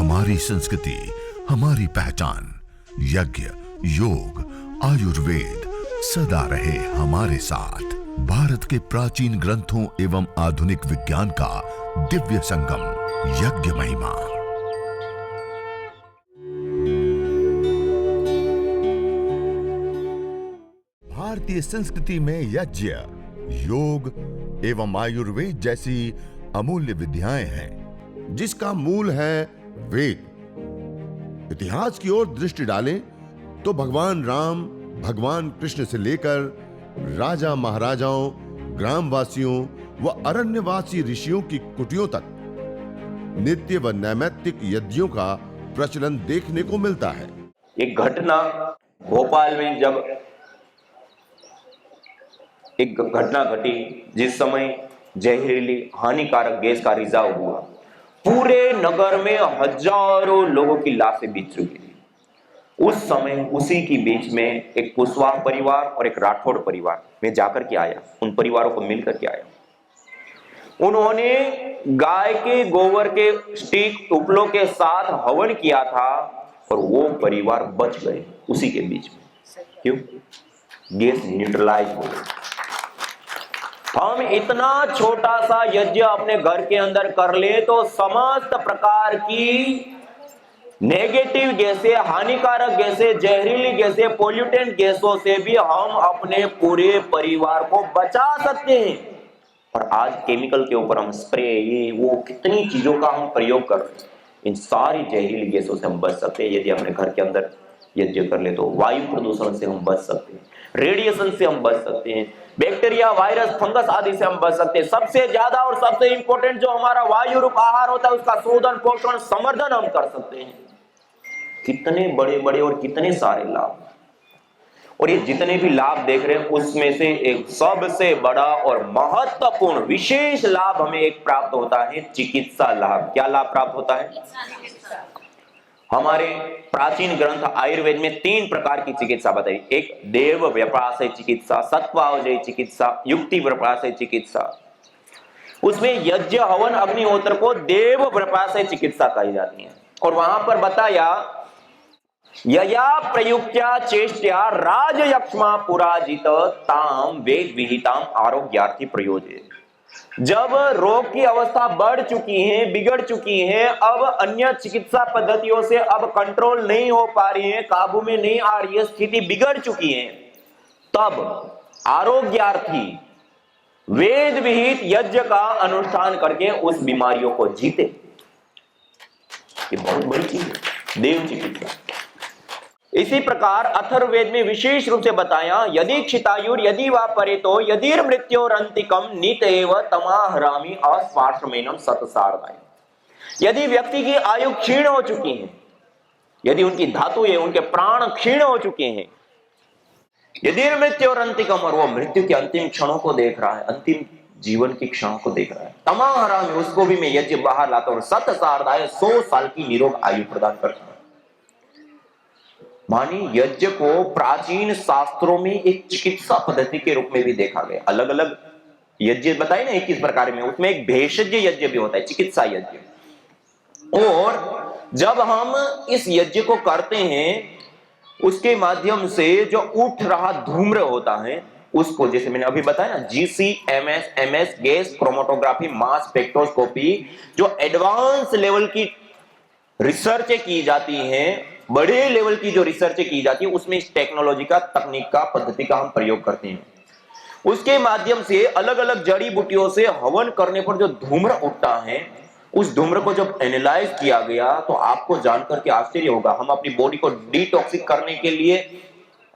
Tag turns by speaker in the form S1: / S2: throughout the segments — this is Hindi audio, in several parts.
S1: हमारी संस्कृति, हमारी पहचान। यज्ञ, योग, आयुर्वेद सदा रहे हमारे साथ। भारत के प्राचीन ग्रंथों एवं आधुनिक विज्ञान का दिव्य संगम, यज्ञ महिमा। भारतीय संस्कृति में यज्ञ, योग एवं आयुर्वेद जैसी अमूल्य विद्याएं हैं, जिसका मूल है वेद। इतिहास की ओर दृष्टि डालें तो भगवान राम, भगवान कृष्ण से लेकर राजा महाराजाओं, ग्रामवासियों व अरण्यवासी ऋषियों की कुटियों तक नित्य व नैमित्तिक यज्ञों का प्रचलन देखने को मिलता है।
S2: एक घटना भोपाल में जब एक घटना घटी, जिस समय जहरीली हानिकारक गैस का रिसाव हुआ, पूरे नगर में हजारों लोगों की लाशें बिछ चुकी थी। उस समय उसी के बीच में एक कुशवाहा परिवार और एक राठौड़ परिवार में जाकर के आया, उन परिवारों को मिलकर के आया। उन्होंने गाय के गोबर के स्टिक उपलों के साथ हवन किया था और वो परिवार बच गए उसी के बीच में। क्यों? गैस न्यूट्रलाइज हो गई। हम इतना छोटा सा यज्ञ अपने घर के अंदर कर ले तो समस्त प्रकार की नेगेटिव गैसें, हानिकारक गैसें, जहरीली गैसें, पोल्यूटेंट गैसों से भी हम अपने पूरे परिवार को बचा सकते हैं। और आज केमिकल के ऊपर हम स्प्रे, ये वो कितनी चीजों का हम प्रयोग कर रहे हैं। इन सारी जहरीली गैसों से हम बच सकते हैं यदि अपने घर के अंदर यज्ञ कर ले। तो वायु प्रदूषण से हम बच सकते हैं, रेडिएशन से हम बच सकते हैं, बैक्टीरिया, वायरस, फंगस आदि से हम बच सकते हैं। सबसे ज्यादा और सबसे इंपॉर्टेंट जो हमारा वायु रूप आहार होता है, उसका शोधन, पोषण, संवर्धन हम कर सकते हैं। कितने बड़े बड़े और कितने सारे लाभ। और ये जितने भी लाभ देख रहे हैं उसमें से एक सबसे बड़ा और महत्वपूर्ण विशेष लाभ हमें एक प्राप्त होता है, चिकित्सा लाभ। क्या लाभ प्राप्त होता है? हमारे प्राचीन ग्रंथ आयुर्वेद में 3 प्रकार की चिकित्सा बताई। एक देव व्यपाशय चिकित्सा, सत्वावजय चिकित्सा, युक्ति व्यपाशय चिकित्सा। उसमें यज्ञ, हवन, अग्निहोत्र को देव व्यपाशय चिकित्सा कही जाती है। और वहां पर बताया, यया प्रयुक्त्या चेष्ट्या राजयक्ष्मा पुराजित ताम वेद विहिताम आरोग्यार्थी प्रयोजे। जब रोग की अवस्था बढ़ चुकी है, बिगड़ चुकी है, अब अन्य चिकित्सा पद्धतियों से अब कंट्रोल नहीं हो पा रही है, काबू में नहीं आ रही है, स्थिति बिगड़ चुकी है, तब आरोग्यार्थी वेद विहित यज्ञ का अनुष्ठान करके उस बीमारियों को जीते। ये बहुत बड़ी चीज है, देव चिकित्सा। इसी प्रकार अथर्ववेद में विशेष रूप से बताया, यदि क्षितायुर यदि वा परेतो यदि मृत्योरंतिकम नित एव तमाहरामि अस्वाश्रमेनम सतसारदाय। यदि व्यक्ति की आयु क्षीण हो चुकी है, यदि उनकी धातु है, उनके प्राण क्षीण हो चुके हैं, यदि मृत्योरंतिकम, और वो मृत्यु के अंतिम क्षणों को देख रहा है, अंतिम जीवन की क्षणों को देख रहा है, तमाहरामि, उसको भी मैं यज्ञ बाहर लाता हूं, सतसारदाय, 100 साल की निरोग आयु प्रदान करता हूं। मानी यज्ञ को प्राचीन शास्त्रों में एक चिकित्सा पद्धति के रूप में भी देखा गया। अलग अलग यज्ञ बताए ना 21 प्रकार में, उसमें एक भेषज यज्ञ भी होता है, चिकित्सा यज्ञ। और जब हम इस यज्ञ को करते हैं, उसके माध्यम से जो उठ रहा धूम्र होता है उसको, जैसे मैंने अभी बताया ना, GCMS, MS, gas chromatography, mass spectroscopy, जो एडवांस लेवल की रिसर्च की जाती है, बड़े लेवल की जो रिसर्च की जाती है, उसमें इस टेक्नोलॉजी का, तकनीक का, पद्धति का हम प्रयोग करते हैं। उसके माध्यम से अलग अलग जड़ी बूटियों से हवन करने पर जो धूम्र उठता है, उस धूम्र को जब एनालाइज किया गया तो आपको जानकर के आश्चर्य होगा, हम अपनी बॉडी को डिटॉक्सिक करने के लिए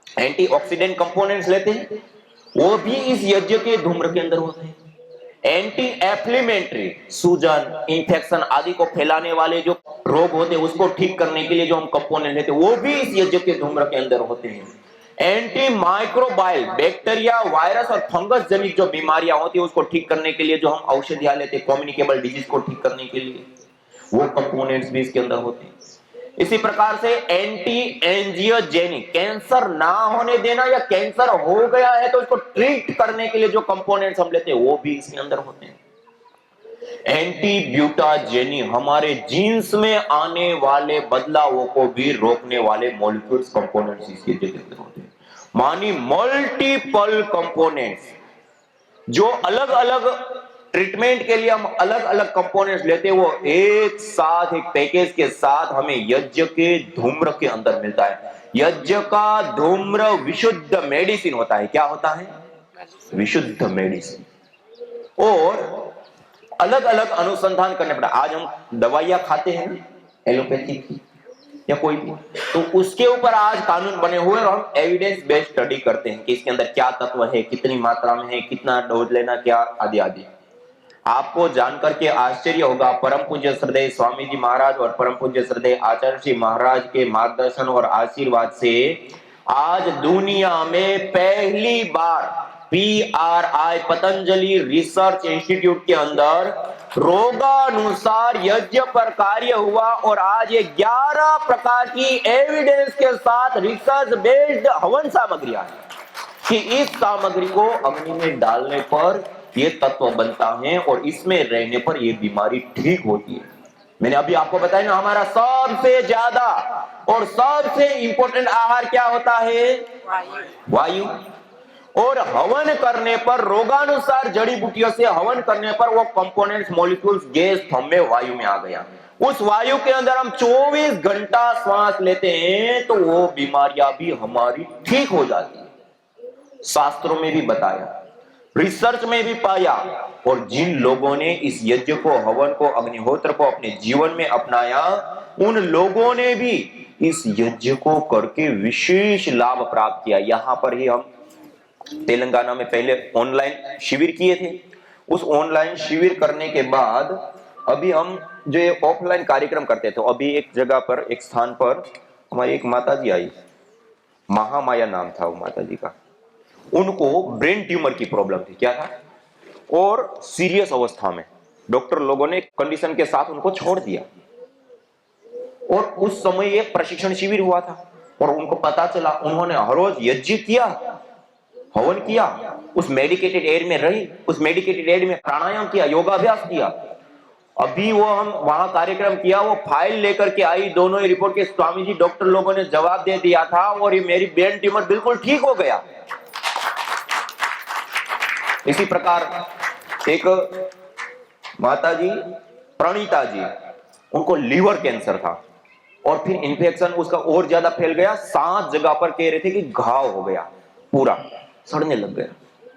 S2: एंटीऑक्सीडेंट कंपोनेंट्स लेते हैं, वो भी इस यज्ञ के धूम्र के अंदर होते हैं। एंटी एफ्लेमेटरी, सूजन, इंफेक्शन आदि को फैलाने वाले जो रोग होते हैं उसको ठीक करने के लिए जो हम कंपोनेंट लेते हैं, वो भी इस यज्ञ के धूम्र के अंदर होते हैं। एंटी माइक्रोबाइल, बैक्टीरिया, वायरस और फंगस जनित जो बीमारियां होती है उसको ठीक करने के लिए जो हम औषधियां लेते हैं, कम्युनिकेबल डिजीज को ठीक करने के लिए, वो कंपोनेंट्स भी इसके अंदर होते हैं। इसी प्रकार से एंटी एंजियोजेनिक, कैंसर ना होने देना या कैंसर हो गया है तो इसको ट्रीट करने के लिए जो कंपोनेंट्स हम लेते हैं वो भी इसके अंदर होते हैं। एंटीब्यूटाजेनी, हमारे जीन्स में आने वाले बदलावों को भी रोकने वाले मॉलिक्यूल्स, कंपोनेंट्स इसके यज्ञ के अंदर होते हैं। मानी मल्टीपल कंपोनेंट्स, जो अलग अलग ट्रीटमेंट के लिए हम अलग अलग कंपोनेंट्स लेते हैं, वो एक साथ एक पैकेज के साथ हमें यज्ञ के धूम्र के अंदर मिलता है। यज्ञ का धूम्र विशुद्ध मेडिसिन होता है। क्या होता है? विशुद्ध मेडिसिन। और अलग अलग अनुसंधान करने पड़ा। आज हम दवाइयां खाते हैं एलोपैथी की या कोई भी, तो उसके ऊपर आज कानून बने हुए और हम एविडेंस बेस्ड स्टडी करते हैं कि इसके अंदर क्या तत्व है, कितनी मात्रा में है, कितना डोज लेना, क्या आदि आदि। आपको जानकर के आश्चर्य होगा, परम पूज्य श्रद्धेय स्वामी जी महाराज और परम पूज्य श्रद्धेय आचार्य श्री महाराज के मार्गदर्शन और आशीर्वाद से आज दुनिया में पहली बार PRI पतंजलि रिसर्च इंस्टीट्यूट के अंदर रोगानुसार यज्ञ पर कार्य हुआ और आज ये 11 प्रकार की एविडेंस के साथ रिसर्च बेस्ड हवन सामग्रियां हैं कि इस सामग्री को अग्नि में डालने पर ये तत्व बनता है और इसमें रहने पर ये बीमारी ठीक होती है। मैंने अभी आपको बताया ना, हमारा सबसे ज्यादा और सबसे इंपॉर्टेंट आहार क्या होता है? वायु। और हवन करने पर, रोगानुसार जड़ी बूटियों से हवन करने पर वो कंपोनेंट्स, मॉलिक्यूल्स, गैस हमें वायु में आ गया। उस वायु के अंदर हम 24 घंटा श्वास लेते हैं तो वो बीमारियां भी हमारी ठीक हो जाती है। शास्त्रों में भी बताया, रिसर्च में भी पाया। और जिन लोगों ने इस यज्ञ को, हवन को, अग्निहोत्र को अपने जीवन में अपनाया, उन लोगों ने भी इस यज्ञ को करके विशेष लाभ प्राप्त किया। यहां पर ही हम तेलंगाना में पहले ऑनलाइन शिविर किए थे। उस ऑनलाइन शिविर करने के बाद अभी हम जो ये ऑफलाइन कार्यक्रम करते थे, अभी एक जगह पर, एक स्थान पर हमारी एक माता जी आई, महामाया नाम था वो माता जी का। उनको ब्रेन ट्यूमर की प्रॉब्लम थी। क्या था? और सीरियस अवस्था में डॉक्टर लोगों ने कंडीशन के साथ उनको छोड़ दिया। और उस समय एक प्रशिक्षण शिविर हुआ था और उनको पता चला, उन्होंने हर रोज यज्ञ किया, हवन किया, उस मेडिकेटेड एयर में रही, उस मेडिकेटेड एयर में प्राणायाम किया, योगाभ्यास किया। अभी वो हम वहां कार्यक्रम किया, वो फाइल लेकर के आई, दोनों ही रिपोर्ट के, स्वामी जी डॉक्टर लोगों ने जवाब दे दिया था और ये मेरी ब्रेन ट्यूमर बिल्कुल ठीक हो गया। इसी प्रकार एक माता जी प्रणीता जी, उनको लीवर कैंसर था और फिर इन्फेक्शन उसका और ज्यादा फैल गया। 7 जगह पर कह रहे थे कि घाव हो गया, पूरा सड़ने लग गया।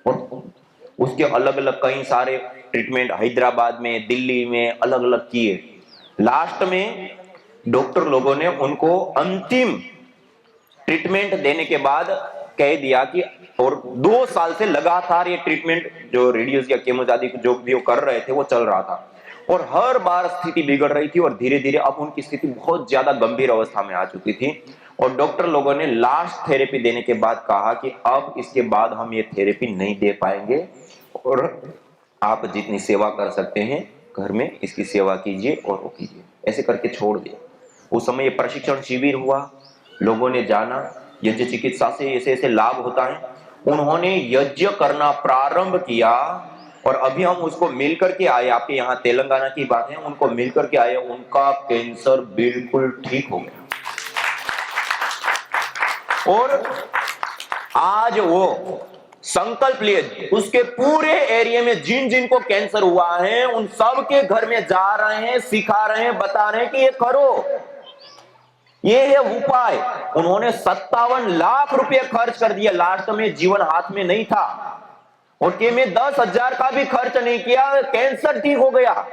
S2: और उसके अलग अलग कई सारे ट्रीटमेंट हैदराबाद में, दिल्ली में अलग अलग किए। लास्ट में डॉक्टर लोगों ने उनको अंतिम ट्रीटमेंट देने के बाद कह दिया कि, और 2 साल से लगातार ये ट्रीटमेंट जो रेडियोस या केमोथेरेपी जो भी वो कर रहे थे वो चल रहा था और हर बार स्थिति बिगड़ रही थी और धीरे धीरे अब उनकी स्थिति बहुत ज्यादा गंभीर अवस्था में आ चुकी थी। और डॉक्टर लोगों ने लास्ट थेरेपी देने के बाद कहा कि अब इसके बाद हम ये थेरेपी नहीं दे पाएंगे और आप जितनी सेवा कर सकते हैं घर में इसकी सेवा कीजिए और वो कीजिए। ऐसे करके छोड़ दिया। उस समय ये प्रशिक्षण शिविर हुआ, लोगों ने जाना यज्ञ चिकित्सा से ऐसे ऐसे लाभ होता है। उन्होंने यज्ञ करना प्रारंभ किया और अभी हम उसको मिलकर के आए, आपके यहाँ तेलंगाना की बात है, उनको मिलकर के आए, उनका कैंसर बिल्कुल ठीक हो गया। और आज वो संकल्प लिए उसके पूरे एरिया में जिन जिन को कैंसर हुआ है उन सब के घर में जा रहे हैं, सिखा रहे हैं, बता रहे हैं कि ये करो, ये है उपाय। उन्होंने 57 लाख रुपए खर्च कर दिया। लास्ट में जीवन हाथ में नहीं था और कि मैं 10,000 का भी खर्च नहीं किया, कैंसर ठीक हो गया।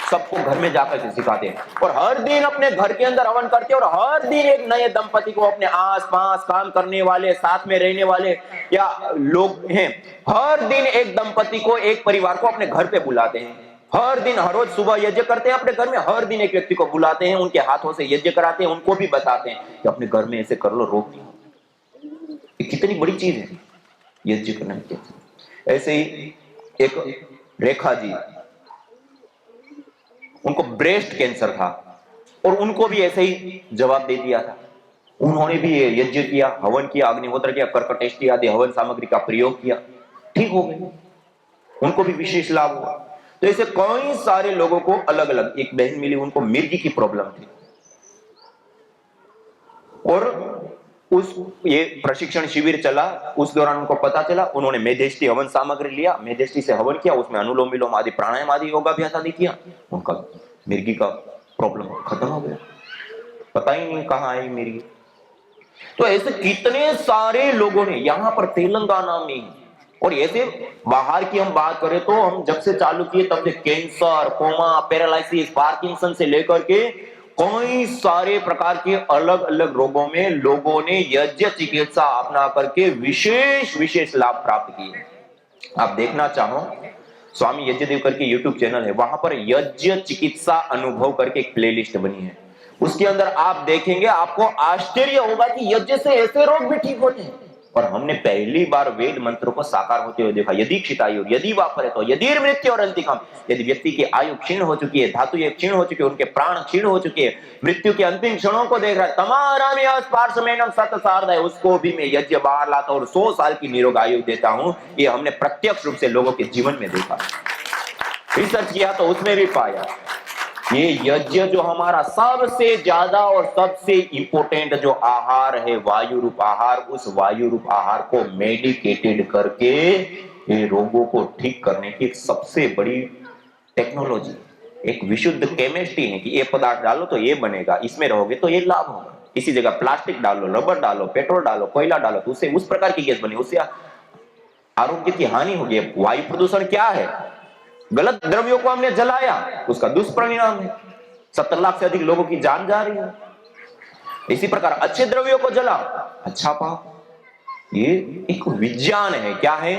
S2: सबको घर में जाकर के सिखाते हैं और हर दिन अपने घर के अंदर हवन करते हैं और हर दिन एक नए दंपति को, अपने आस पास काम करने वाले, साथ में रहने वाले या लोग हैं, हर दिन एक दंपति को, एक परिवार को अपने घर पे बुलाते हैं। हर दिन, हर रोज सुबह यज्ञ करते हैं अपने घर में, हर दिन एक व्यक्ति को बुलाते हैं, उनके हाथों से यज्ञ कराते हैं, उनको भी बताते हैं कि अपने घर में ऐसे कर लो, रोग नहीं होता। ये कितनी बड़ी चीज है यज्ञ करना। ऐसे ही एक रेखा जी, उनको ब्रेस्ट कैंसर था और उनको भी ऐसे ही जवाब दे दिया था। उन्होंने भी यज्ञ किया, हवन किया, अग्निहोत्र किया, कर्कटेष्टि आदि हवन सामग्री का प्रयोग किया, ठीक हो गए। उनको भी विशेष लाभ हुआ। तो ऐसे कई सारे लोगों को अलग अलग, एक बहन मिली उनको मिर्गी की प्रॉब्लम थी, और ये प्रशिक्षण शिविर चला, उस दौरान उनको पता चला, उन्होंने मेधेष्टि हवन सामग्री लिया, मेधेष्टि से हवन किया, उसमें अनुलोम विलोम आदि प्राणायाम आदि योगाभ्यास आदि किया, उनका मिर्गी का प्रॉब्लम खत्म हो गया, पता ही नहीं कहां आई मिर्गी। तो ऐसे कितने सारे लोगों ने यहां पर तेलंगाना में, और ऐसे बाहर की हम बात करें तो हम जब से चालू किए तब से कैंसर, कोमा, पैरालिसिस, पार्किंसन से लेकर के कई सारे प्रकार के अलग अलग रोगों में लोगों ने यज्ञ चिकित्सा अपना करके विशेष विशेष लाभ प्राप्त किए। आप देखना चाहो, स्वामी यज्ञदेव करके यूट्यूब चैनल है, वहां पर यज्ञ चिकित्सा अनुभव करके एक प्लेलिस्ट बनी है, उसके अंदर आप देखेंगे, आपको आश्चर्य होगा कि यज्ञ से ऐसे रोग भी ठीक होते हैं। और हमने पहली बार वेद मंत्रों को साकार होते हुए देखा। यदि क्षितायु, यदि वापरे तो, यदि मृत्यु और अंतिकम, यदि व्यक्ति की आयु क्षीण हो चुकी है, धातु क्षीण हो चुकी है, उनके प्राण क्षीण हो चुके हैं, मृत्यु के अंतिम क्षणों को देख रहा है, तमारा में स्पार्शमेनम सत सारदाय, उसको भी मैं यज्ञ बाहर लाता और 100 साल की निरोग आयु देता हूं। ये हमने प्रत्यक्ष रूप से लोगों के जीवन में देखा, रिसर्च किया तो उसमें भी पाया। ये यज्ञ जो हमारा सबसे ज्यादा और सबसे इंपॉर्टेंट जो आहार है, वायु रूप आहार, उस वायु रूप आहार को मेडिकेटेड करके ये रोगों को ठीक करने की एक सबसे बड़ी टेक्नोलॉजी, एक विशुद्ध केमिस्ट्री है कि ये पदार्थ डालो तो ये बनेगा, इसमें रहोगे तो ये लाभ होगा, इसी जगह प्लास्टिक डालो, रबर डालो, पेट्रोल डालो, कोयला डालो तो उससे उस प्रकार की गैस बनी, उससे आरोग्य की हानि होगी। वायु प्रदूषण क्या है? गलत द्रव्यों को हमने जलाया, उसका दुष्परिणाम है, 70 लाख से अधिक लोगों की जान जा रही है। इसी प्रकार अच्छे द्रव्यों को जला, अच्छा पाप। ये एक विज्ञान है। क्या है?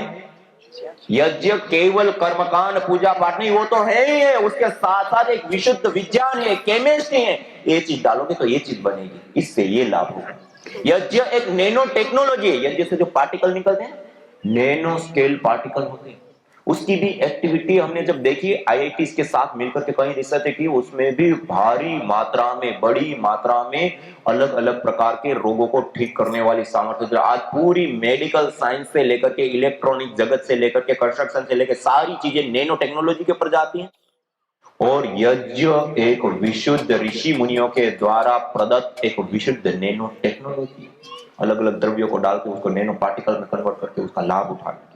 S2: यज्ञ केवल कर्मकांड पूजा पाठ नहीं, वो तो है ही है, उसके साथ साथ एक विशुद्ध विज्ञान है, केमिस्ट्री है। ये चीज डालोगे तो ये चीज बनेगी, इससे ये लाभ होगा। यज्ञ एक नैनो टेक्नोलॉजी है। यज्ञ से जो पार्टिकल निकलते हैं, नैनो स्केल पार्टिकल होते हैं, उसकी भी एक्टिविटी हमने जब देखी, आईआईटीज के साथ मिलकर के कई रिसर्च की, उसमें भी भारी मात्रा में, बड़ी मात्रा में अलग अलग प्रकार के रोगों को ठीक करने वाली सामर्थ्य जो आज पूरी मेडिकल साइंस से लेकर के इलेक्ट्रॉनिक जगत से लेकर के कंस्ट्रक्शन से लेकर सारी चीजें नैनो टेक्नोलॉजी के ऊपर जाती हैं। और यज्ञ एक विशुद्ध ऋषि मुनियों के द्वारा प्रदत्त एक विशुद्ध नैनो टेक्नोलॉजी, अलग अलग द्रव्यों को डाल के उसको नैनो पार्टिकल में कन्वर्ट करके उसका लाभ उठाने की।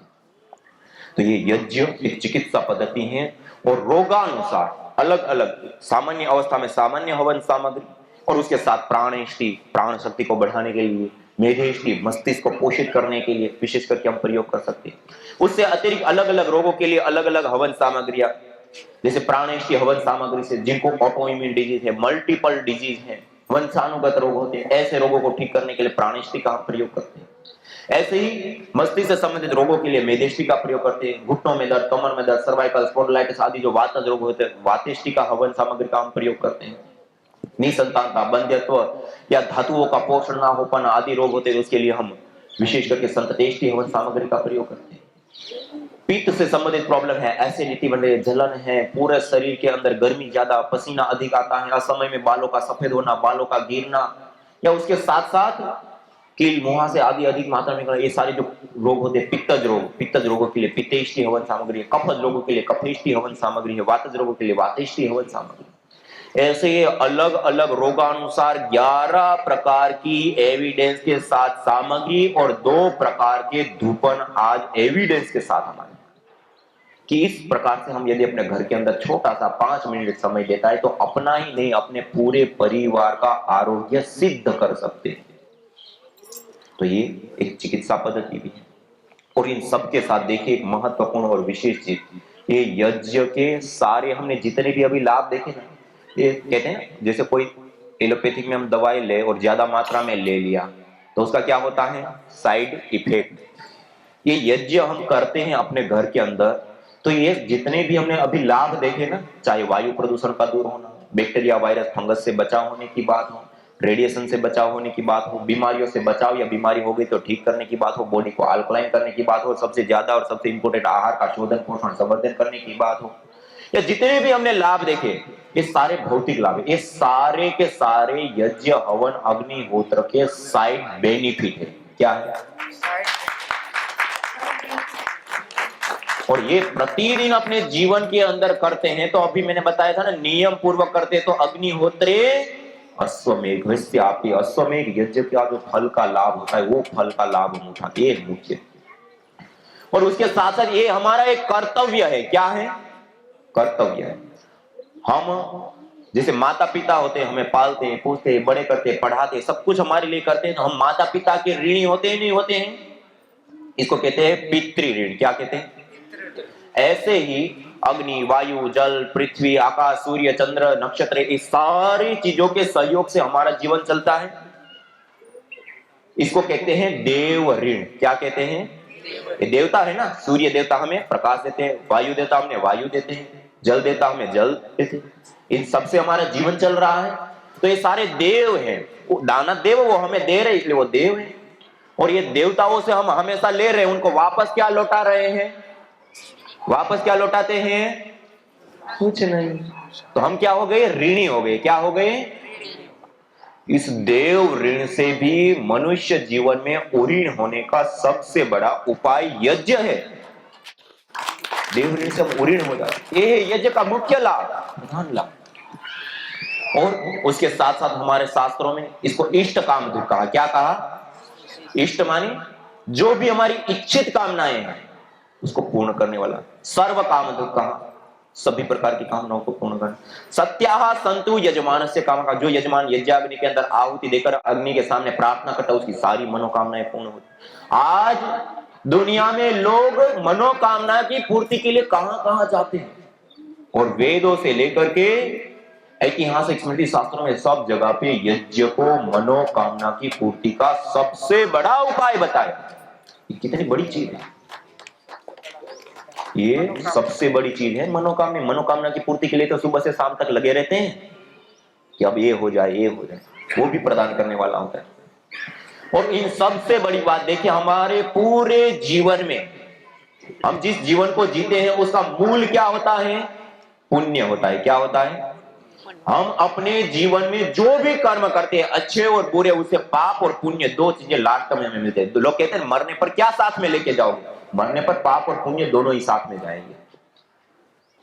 S2: तो ये यज्ञ एक चिकित्सा पद्धति है, और रोगानुसार अलग अलग, सामान्य अवस्था में सामान्य हवन सामग्री, और उसके साथ प्राणेष्टि, प्राण शक्ति को बढ़ाने के लिए, मेधेष्टि, मस्तिष्क को पोषित करने के लिए विशेष करके हम प्रयोग कर सकते हैं। उससे अतिरिक्त अलग अलग रोगों के लिए अलग अलग हवन सामग्रियां, जैसे प्राणेष्टि हवन सामग्री से जिनको ऑटो इम्यून डिजीज है, मल्टीपल डिजीज है, वंशानुगत रोग होते हैं, ऐसे रोगों को ठीक करने के लिए प्राणेष्टि का हम प्रयोग करते हैं। ऐसे ही मस्तिष्क से संबंधित रोगों के लिए मेधेष्टि का प्रयोग करते हैं। घुटनों में दर्द, कमर में दर्द, सर्वाइकल स्पॉन्डिलाइटिस आदि जो वातज रोग होते हैं, वातेष्टि का हवन सामग्री का हम प्रयोग करते हैं। निसंतानता, बंध्यत्व या धातुओं का पोषण ना हो पाना आदि रोग होते हैं, उसके लिए हम विशेष करके संततेष्टि हवन सामग्री का प्रयोग करते हैं। पित्त से संबंधित प्रॉब्लम है, एसिडिटी बन रही है, जलन है, पूरे शरीर के अंदर गर्मी ज्यादा, पसीना अधिक आता है, असमय में बालों का सफेद होना, बालों का गिरना, या उसके साथ साथ कील मुंह से आदि अधिक मात्रा में, ये सारे जो रोग होते हैं, पित्तज रोग, पित्तज रोगों के लिए पित्तेष्टि हवन सामग्री है, कफज रोगों के लिए कफेष्टि हवन सामग्री है, वातज रोगों के लिए वातेष्टि हवन सामग्री। ऐसे ये अलग अलग रोगानुसार 11 प्रकार की एविडेंस के साथ सामग्री और 2 प्रकार के धूपन आज एविडेंस के साथ हमारे, कि इस प्रकार से हम यदि अपने घर के अंदर छोटा सा 5 मिनट समय देता है तो अपना ही नहीं, अपने पूरे परिवार का आरोग्य सिद्ध कर सकते हैं। तो ये एक चिकित्सा पद्धति भी है। और इन सबके साथ देखिए एक महत्वपूर्ण और विशेष चीज, ये यज्ञ के सारे हमने जितने भी अभी लाभ देखे ना, ये कहते हैं ना, जैसे कोई एलोपैथिक में हम दवाई ले और ज्यादा मात्रा में ले लिया तो उसका क्या होता है? Side effect. ये यज्ञ हम करते हैं अपने घर के अंदर, तो ये जितने भी हमने अभी लाभ देखे ना, चाहे वायु प्रदूषण का दूर होना, बैक्टीरिया, वायरस, फंगस से बचाव होने की बात हो, रेडिएशन से बचाव होने की बात हो, बीमारियों से बचाव या बीमारी हो गई तो ठीक करने की बात हो, बॉडी को अल्कलाइन करने की बात हो, सबसे ज्यादा और सबसे इंपोर्टेंट आहार का शोधन, पोषण, संवर्धन करने की बात हो, या जितने भी हमने लाभ देखे, ये सारे भौतिक लाभ है, ये सारे के सारे यज्ञ, हवन, अग्निहोत्र के साइड बेनिफिट है। क्या है? और ये प्रतिदिन अपने जीवन के अंदर करते हैं, तो अभी मैंने बताया था ना, नियम पूर्वक करते तो अग्निहोत्रे अश्वमेघ, वैसे आपके अश्वमेघ यज्ञ का जो फल का लाभ होता है वो फल का लाभ हम उठाते हैं मुख्य। और उसके साथ साथ ये हमारा एक कर्तव्य है। क्या है? कर्तव्य है। हम जैसे माता पिता होते हैं, हमें पालते हैं, पूछते हैं, बड़े करते हैं, पढ़ाते हैं, सब कुछ हमारे लिए करते हैं, तो हम माता पिता के ऋणी होते हैं नहीं होते हैं? इसको कहते हैं पितृ ऋण। क्या कहते हैं? ऐसे ही अग्नि, वायु, जल, पृथ्वी, आकाश, सूर्य, चंद्र, नक्षत्र, इस सारी चीजों के सहयोग से हमारा जीवन चलता है। इसको कहते हैं देव ऋण। क्या कहते हैं? ये देवता है ना, सूर्य देवता हमें प्रकाश देते हैं, वायु देवता हमें वायु देते हैं, जल देवता हमें जल देते हैं, इन सबसे हमारा जीवन चल रहा है। तो ये सारे देव हैं। दाना देव वो हमें दे रहे, इसलिए वो देव है। और ये देवताओं से हम हमेशा ले रहे हैं, उनको वापस क्या लौटा रहे हैं? वापस क्या लौटाते हैं? कुछ नहीं। तो हम क्या हो गए? ऋणी हो गए। क्या हो गए? इस देव ऋण से भी मनुष्य जीवन में उऋण होने का सबसे बड़ा उपाय यज्ञ है। देव ऋण से हम उऋण हो जाते, ये है यज्ञ का मुख्य लाभ, प्रधान लाभ। और उसके साथ साथ हमारे शास्त्रों में इसको इष्ट काम दुख कहा। क्या कहा? इष्ट माने जो भी हमारी इच्छित कामनाएं हैं उसको पूर्ण करने वाला। सर्व काम दुख कहा, सभी प्रकार की कामनाओं को पूर्ण करना। सत्याह संतु यजमान से काम का, जो यजमान यज्ञाग्नि के अंदर आहुति देकर अग्नि के सामने प्रार्थना करता है उसकी सारी मनोकामनाएं पूर्ण होती। आज दुनिया में लोग मनोकामना की पूर्ति के लिए कहां जाते हैं, और वेदों से लेकर के ऐतिहासिक स्मृति शास्त्रों में सब जगह पे यज्ञ को मनोकामना की पूर्ति का सबसे बड़ा उपाय बताया। ये कितनी बड़ी चीज है, ये सबसे बड़ी चीज है। मनोकामना की पूर्ति के लिए तो सुबह से शाम तक लगे रहते हैं कि अब ये हो जाए, ये हो जाए, वो भी प्रदान करने वाला होता है। और इन सबसे बड़ी बात देखिए, हमारे पूरे जीवन में हम जिस जीवन को जीते हैं उसका मूल क्या होता है? पुण्य होता है। क्या होता है? हम अपने जीवन में जो भी कर्म करते हैं अच्छे और बुरे, उससे पाप और पुण्य दो चीजें लास्ट में हमें मिलते हैं। लोग कहते हैं मरने पर क्या साथ में लेके जाओगे? मरने पर पाप और पुण्य दोनों ही साथ में जाएंगे,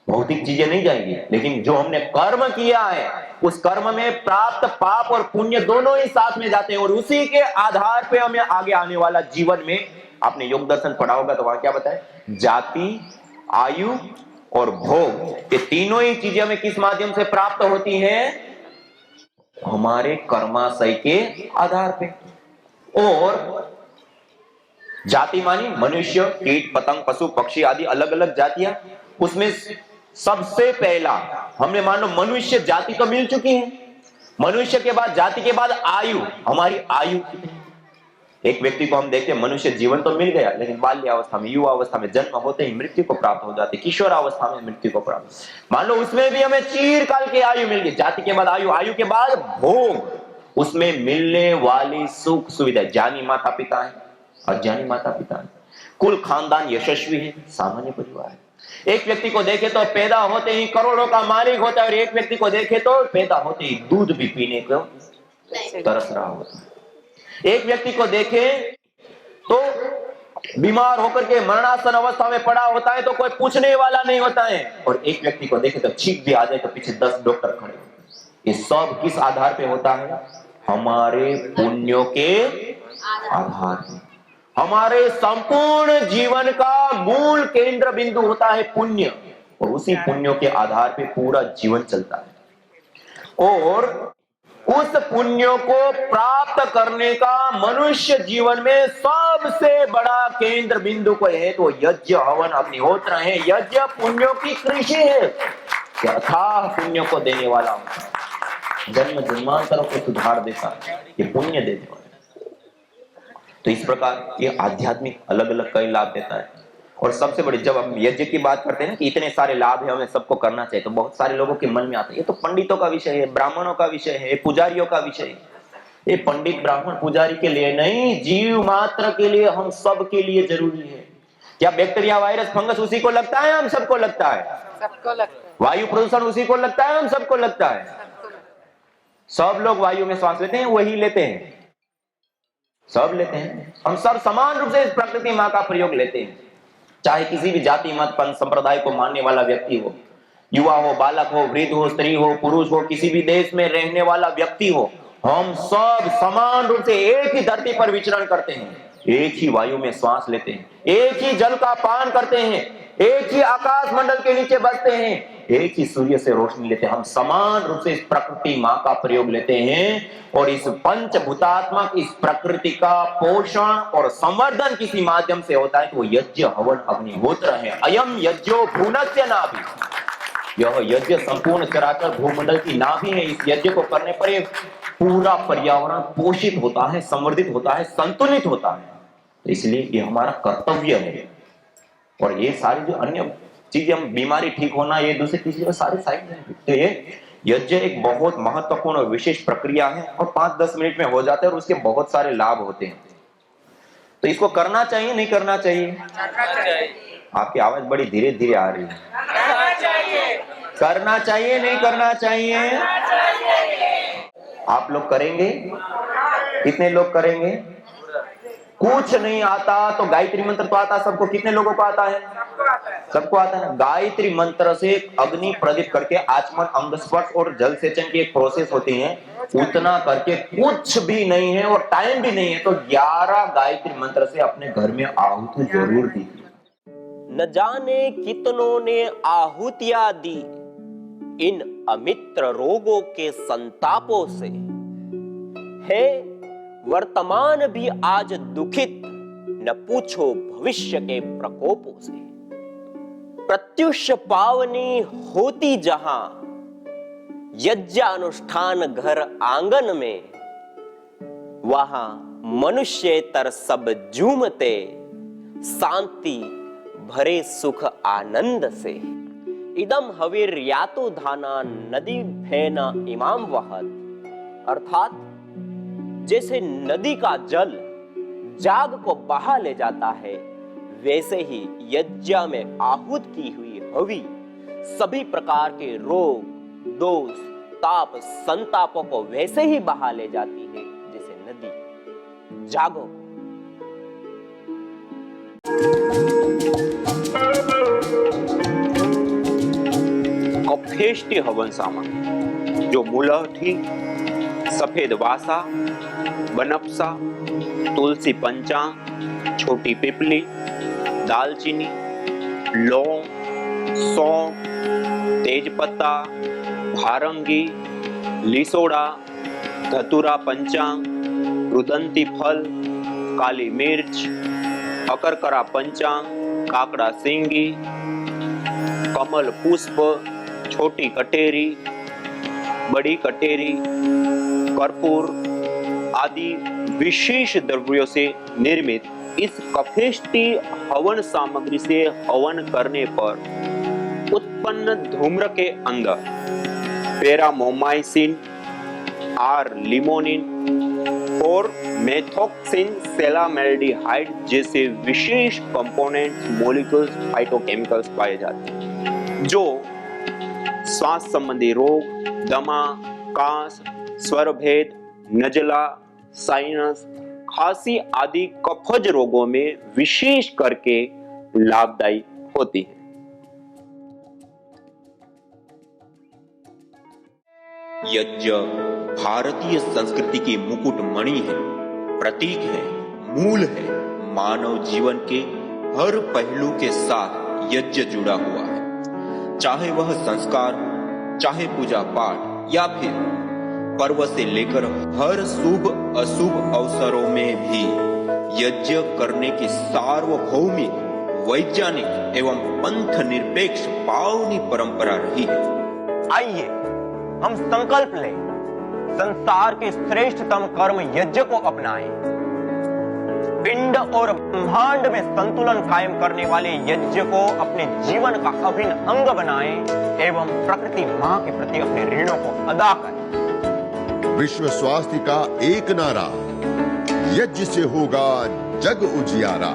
S2: भौतिक चीजें नहीं जाएंगी। लेकिन जो हमने कर्म किया है उस कर्म में प्राप्त पाप और पुण्य दोनों ही साथ में जाते हैं, और उसी के आधार पे हमें आगे आने वाला जीवन में, आपने योग दर्शन पढ़ा होगा तो वहां क्या बताए? जाति, आयु और भोग, ये तीनों ही चीजें हमें किस माध्यम से प्राप्त होती हैं? हमारे कर्माशय के आधार पे। और जाति मानी मनुष्य, कीट, पतंग, पशु, पक्षी आदि अलग अलग जातियां। उसमें सबसे पहला हमने मान लो मनुष्य जाति तो मिल चुकी है, मनुष्य के बाद, जाति के बाद आयु। हमारी आयु कितनी? एक व्यक्ति को हम देखते हैं मनुष्य जीवन तो मिल गया, लेकिन बाल्यावस्था में, युवा अवस्था में, जन्म होते ही मृत्यु को प्राप्त हो जाते, किशोर अवस्था में मृत्यु को प्राप्त। मान लो उसमें भी हमें चिरकाल की आयु मिल गई। जाति के बाद आयु, आयु के बाद भोग, उसमें मिलने वाली सुख सुविधा। ज्ञानी माता पिता है, अज्ञानी माता पिता है, कुल खानदान यशस्वी है, सामान्य परिवार है। एक व्यक्ति को देखे तो पैदा होते ही करोड़ों का मालिक होता है, और एक व्यक्ति को देखे तो पैदा होते ही दूध भी पीने को तरस रहा होता है। एक व्यक्ति को देखे तो बीमार होकर के मरणासन अवस्था में पड़ा होता है तो कोई पूछने वाला नहीं होता है, और एक व्यक्ति को देखे तो छींक भी आ जाए तो पीछे 10 डॉक्टर खड़े होते हैं। ये सब किस आधार पे होता है? हमारे पुण्यों के आधार पे। हमारे संपूर्ण जीवन का मूल केंद्र बिंदु होता है पुण्य, और उसी पुण्यों के आधार पे पूरा जीवन चलता है। और उस पुण्यों को प्राप्त करने का मनुष्य जीवन में सबसे बड़ा केंद्र बिंदु को है तो यज्ञ, हवन, अग्निहोत्र है। यज्ञ पुण्यों की कृषि है, अथाह पुण्यों को देने वाला होता है, जन्म जन्मांतरों को सुधार देता है, ये पुण्य देने वाला। तो इस प्रकार ये आध्यात्मिक अलग अलग कई लाभ देता है। और सबसे बड़ी, जब हम यज्ञ की बात करते हैं ना कि इतने सारे लाभ है, हमें सबको करना चाहिए, तो बहुत सारे लोगों के मन में आता है ये तो पंडितों का विषय है, ब्राह्मणों का विषय है, पुजारियों का विषय है। ये पंडित, ब्राह्मण, पुजारी के लिए नहीं, जीव मात्र के लिए, हम सब के लिए जरूरी है। क्या बैक्टीरिया, वायरस, फंगस उसी को लगता है? हम सबको लगता है।
S3: सबको लगता है।
S2: वायु प्रदूषण उसी को लगता है? हम सबको लगता है। सब लोग वायु में सांस लेते हैं, वही लेते हैं, सब लेते हैं। हम सब समान रूप से इस प्रकृति माँ का प्रयोग लेते हैं। चाहे किसी भी जाति मत पंथ संप्रदाय को मानने वाला व्यक्ति हो, युवा हो, बालक हो, वृद्ध हो, स्त्री हो, पुरुष हो, किसी भी देश में रहने वाला व्यक्ति हो, हम सब समान रूप से एक ही धरती पर विचरण करते हैं, एक ही वायु में श्वास लेते हैं, एक ही जल का पान करते हैं, एक ही आकाश मंडल के नीचे बसते हैं, एक ही सूर्य से रोशनी लेते हैं। हम समान रूप से इस प्रकृति मां का प्रयोग लेते हैं और इस पंचभूतात्मक इस प्रकृति का पोषण और संवर्धन किसी माध्यम से होता है तो वो यज्ञ हवन अग्निहोत्र है। अयम यज्ञो भूनस्य नाभि, यह यज्ञ संपूर्ण चराचर भूमंडल की नाभि है। इस यज्ञ को करने पर ये पूरा पर्यावरण पोषित होता है, संवर्धित होता है, संतुलित होता है। तो इसलिए ये हमारा कर्तव्य है। और ये सारी जो अन्य चीजें, हम बीमारी ठीक होना, ये दूसरी तीसरी सारे साइड है। तो ये यज्ञ एक बहुत महत्वपूर्ण और विशेष प्रक्रिया है और 5-10 मिनट में हो जाता है और उसके बहुत सारे लाभ होते हैं। तो इसको करना चाहिए नहीं करना चाहिए? आपकी आवाज बड़ी धीरे धीरे आ रही है। करना चाहिए नहीं करना चाहिए? आप लोग करेंगे? कितने लोग करेंगे? कुछ नहीं आता तो गायत्री मंत्र तो आता सबको। कितने लोगों को आता है? सबको आता है ना। गायत्री मंत्र से अग्नि प्रदीप करके आचमन, अंग स्पर्श और जल सेचन की एक प्रोसेस होती है, उतना करके कुछ भी नहीं है और टाइम भी नहीं है तो 11 गायत्री मंत्र से अपने घर में आहुति जरूर दीजिए।
S3: न जाने कितनों ने आहुतियां दी इन अमित्र रोगों के संतापों से, है वर्तमान भी आज दुखित, न पूछो भविष्य के प्रकोपों से। प्रत्युष पावनी होती जहां यज्ञानुष्ठान घर आंगन में, वहां मनुष्येतर सब झूमते शांति भरे सुख आनंद से। इदम हविर्यातो धाना नदी फेना इमाम वहत, अर्थात जैसे नदी का जल जाग को बहा ले जाता है, वैसे ही यज्ञ में आहूत की हुई हवि सभी प्रकार के रोग, दोष, ताप, संतापों को वैसे ही बहा ले जाती है जैसे नदी। जागो।
S2: कफेष्टि हवन सामग्री जो मुलठी, सफेद वासा, बनपसा, तुलसी पंचांग, छोटी पिपली, दालचीनी, लौंग, सौंफ, तेजपत्ता, भारंगी, लिसोड़ा, धतूरा पंचांग, रुदंती फल, काली मिर्च, अकरकरा पंचांग, काकड़ा सिंगी, कमल पुष्प, छोटी कटेरी, बड़ी कटेरी, कर्पूर आदि विशेष द्रव्यों से निर्मित इस कफेष्टि हवन सामग्री से हवन करने पर उत्पन्न धूम्र के अंदर पेरामोमाइसिन, आर लिमोनिन और मेथोक्सिन सेलामेल्डिहाइड जैसे विशेष कंपोनेंट्स, मॉलिक्यूल्स, फाइटोकेमिकल्स पाए जाते हैं जो श्वास संबंधी रोग, दमा, कास, स्वरभेद, नजला, साइनस, खांसी आदि कफज रोगों में विशेष करके लाभदायी होती है।
S4: यज्ञ भारतीय संस्कृति की मुकुट मणि है, प्रतीक है, मूल है। मानव जीवन के हर पहलू के साथ यज्ञ जुड़ा हुआ है, चाहे वह संस्कार, चाहे पूजा पाठ या फिर पर्व से लेकर हर शुभ अशुभ अवसरों में भी यज्ञ करने की सार्वभौमिक, वैज्ञानिक एवं पंथ निरपेक्ष पावनी परंपरा रही है।
S3: आइए हम संकल्प लें, संसार के श्रेष्ठतम कर्म यज्ञ को अपनाएं। पिंड और ब्रह्मांड में संतुलन कायम करने वाले यज्ञ को अपने जीवन का अभिन्न अंग बनाएं एवं प्रकृति मां के प्रति अपने ऋणों को अदा करें।
S1: विश्व स्वास्थ्य का एक नारा, यज्ञ से होगा जग उजियारा।